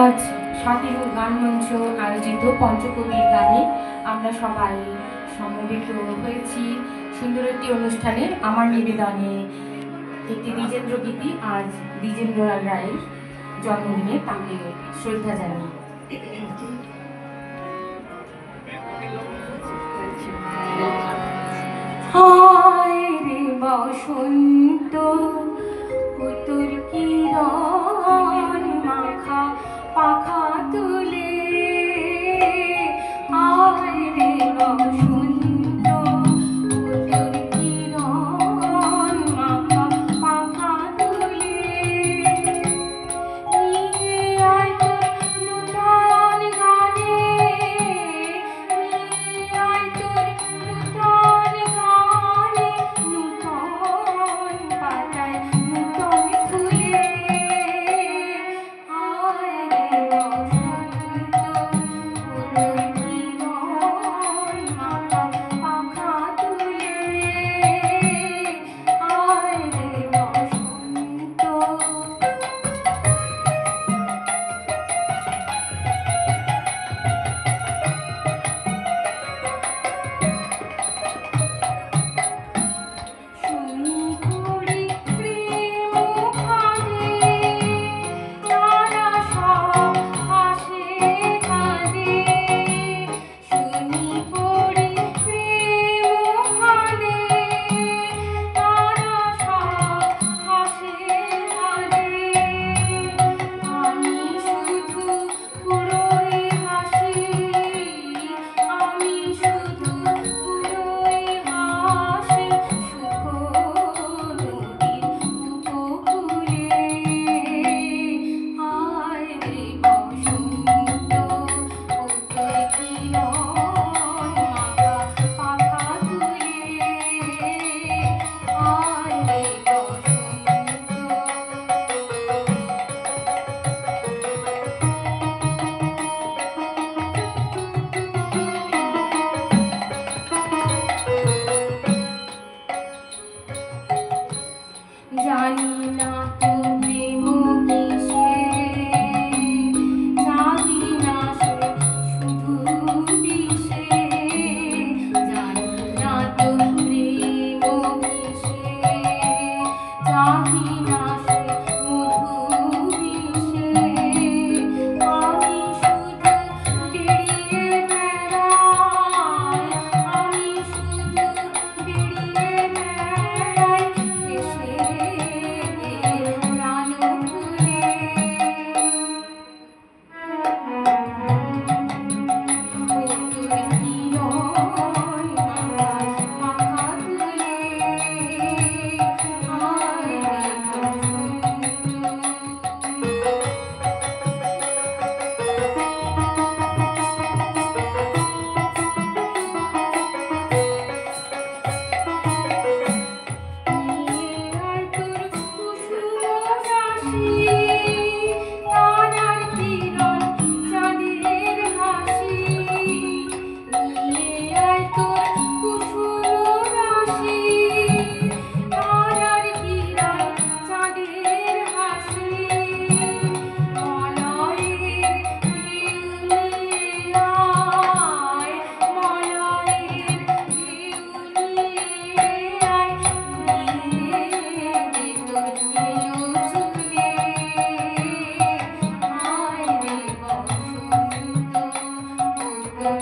আজ স্বাধীন গান মঞ্চ আয়োজিত পঞ্চকবির গানে আমরা সবাই সমবেত হয়েছি সুন্দর একটি অনুষ্ঠানে। আমার নিবেদনে একটি দ্বিজেন্দ্র গীতি আজ দ্বিজেন্দ্র রায়ের জন্মদিনে তাকে শ্রদ্ধা জানাই। হায় রে বসন্ত তোর কিরণ মাখা পাখা তুলে, হায় রে বসন্ত তোর কিরণ মাখা পাখা তুলে, নিয়ে আয় তোর নূতন গানে, নিয়ে আয় তোর নূতন গানে, নূতন পাতায় নূতন ফুলে, হায় রে বসন্ত তোর কিরণ মাখা পাখা তুলে, হায় রে বসন্ত। শুনি করি প্রেম কাঁদে, তারা সব হাসে কাঁদে, শুনি করি প্রেম কাঁদে, তারা সব হাসে কাঁদে, আমি শুধু পুরোই হাসি, আমি শুধু পুরোই হাসি, সুখ নদীর উপকূলে, হায় রে বসন্ত তোর কিরণ মাখা পাখা তুলে, হায় রে বসন্ত। জানি না তো প্রেম কিসে, জানি না সে শুধু বিষে, জানি না তো প্রেম কিসে, জানি না সে মধু বিষে, আমি শুধু বেরিয়ে বেড়াই, আমি শুধু বেরিয়ে বেড়াই, ভেসে প্রাণ খুলে, ও তোর কিরণ মাখা তুলে, হায় রে নিয়ে আয় তোর কুসুম রাশি, তারার কিরণ চাঁদের হাসি, নিয়ে আয় তোর কুসুম রাশি, তারার কিরণ চাঁদের হাসি, মলয়ের ঢেউ নিয়ে আয়, মলয়ের ঢেউ নিয়ে আয়, নিয়ে দে তোর এলো চুলে, হায় রে বসন্ত তোর